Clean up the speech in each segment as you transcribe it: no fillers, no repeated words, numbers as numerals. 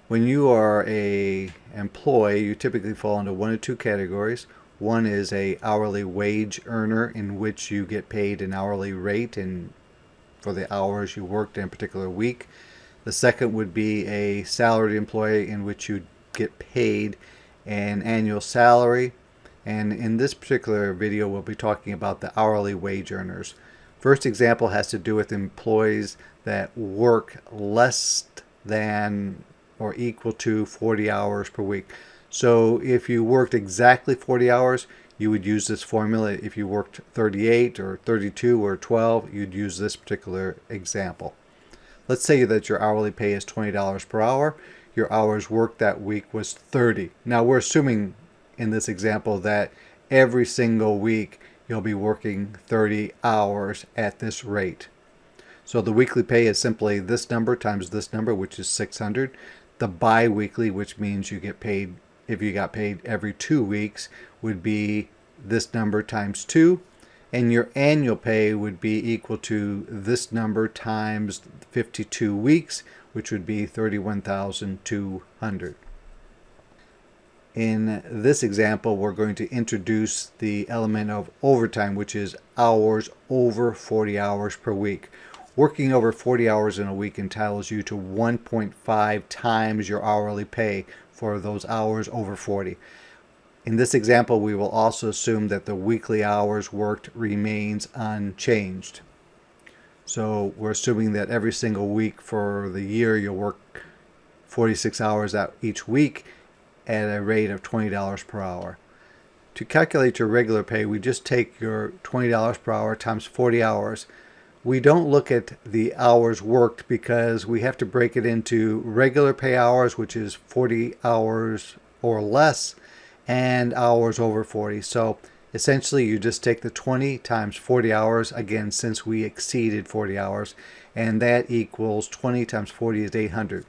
When you are a employee, you typically fall into one of two categories. One is a hourly wage earner, in which you get paid an hourly rate and for the hours you worked in a particular week. The second would be a salaried employee, in which you get paid an annual salary. And in this particular video, we'll be talking about the hourly wage earners. First example has to do with employees that work less than or equal to 40 hours per week. So if you worked exactly 40 hours, you would use this formula. If you worked 38 or 32 or 12, you'd use this particular example. Let's say that your hourly pay is $20 per hour. Your hours worked that week was 30. Now we're assuming in this example that every single week you'll be working 30 hours at this rate. So the weekly pay is simply this number times this number, which is 600. The bi-weekly, which means you get paid, if you got paid every 2 weeks, would be this number times 2. And your annual pay would be equal to this number times 52 weeks, which would be 31,200. In this example, we're going to introduce the element of overtime, which is hours over 40 hours per week. Working over 40 hours in a week entitles you to 1.5 times your hourly pay for those hours over 40. In this example, we will also assume that the weekly hours worked remains unchanged. So we're assuming that every single week for the year you'll work 46 hours out each week at a rate of $20 per hour. To calculate your regular pay, we just take your $20 per hour times 40 hours. We don't look at the hours worked because we have to break it into regular pay hours, which is 40 hours or less, and hours over 40. So essentially you just take the 20 times 40 hours, again, since we exceeded 40 hours, and that equals 20 times 40 is 800.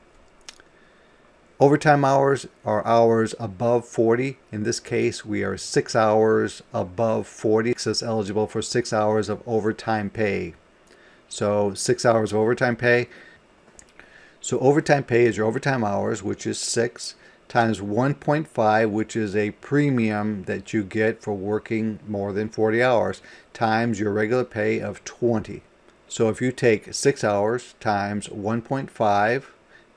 Overtime hours are hours above 40. In this case, we are 6 hours above 40, so it's eligible for 6 hours of overtime pay. So 6 hours of overtime pay. So overtime pay is your overtime hours, which is 6, times 1.5, which is a premium that you get for working more than 40 hours, times your regular pay of 20. So if you take 6 hours times 1.5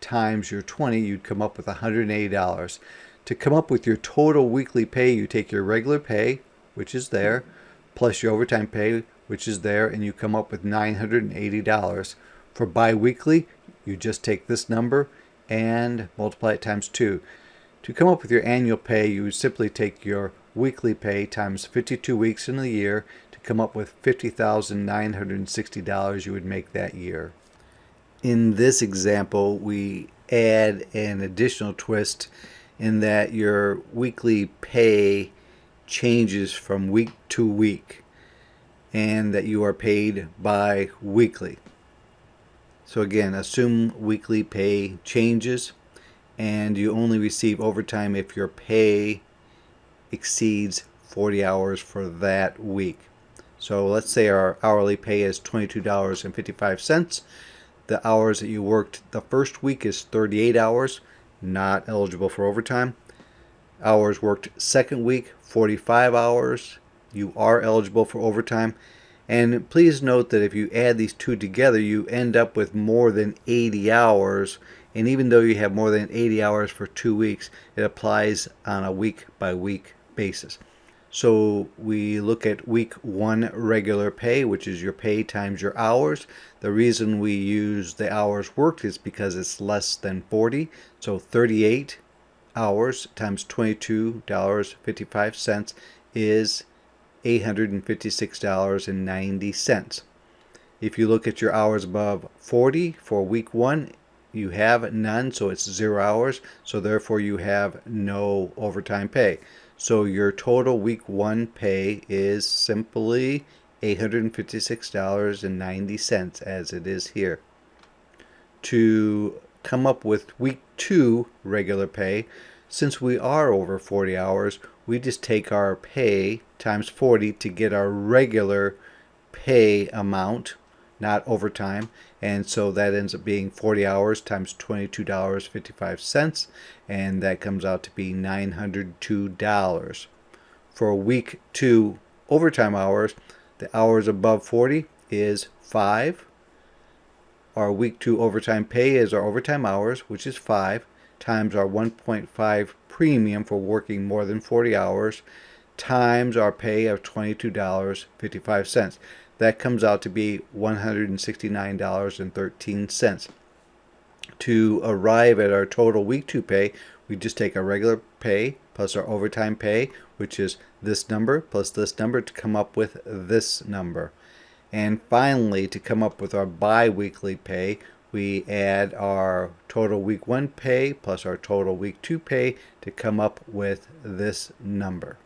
times your 20, you'd come up with $180. To come up with your total weekly pay, you take your regular pay, which is there, plus your overtime pay, which is there, and you come up with $980. For bi-weekly, you just take this number and multiply it times 2. To come up with your annual pay, you would simply take your weekly pay times 52 weeks in the year to come up with $50,960 you would make that year. In this example, we add an additional twist in that your weekly pay changes from week to week and that you are paid bi-weekly. So again, assume weekly pay changes and you only receive overtime if your pay exceeds 40 hours for that week. So let's say our hourly pay is $22.55. The hours that you worked the first week is 38 hours, not eligible for overtime. Hours worked second week, 45 hours. You are eligible for overtime. And please note that if you add these two together, you end up with more than 80 hours. And even though you have more than 80 hours for 2 weeks, it applies on a week-by-week basis. So we look at week 1 regular pay, which is your pay times your hours. The reason we use the hours worked is because it's less than 40. So 38 hours times $22.55 is $856.90. If you look at your hours above 40 for week 1, you have none, so it's 0 hours. So therefore you have no overtime pay. So your total week 1 pay is simply $856.90 as it is here. To come up with week 2 regular pay, since we are over 40 hours, we just take our pay times 40 to get our regular pay amount, not overtime. And so that ends up being 40 hours times $22.55, and that comes out to be $902. For week 2 overtime hours, the hours above 40 is 5. Our week 2 overtime pay is our overtime hours, which is 5, times our 1.5 premium for working more than 40 hours, times our pay of $22.55. That comes out to be $169.13. To arrive at our total week 2 pay, we just take our regular pay plus our overtime pay, which is this number plus this number, to come up with this number. And finally, to come up with our bi-weekly pay, we add our total week 1 pay plus our total week 2 pay to come up with this number.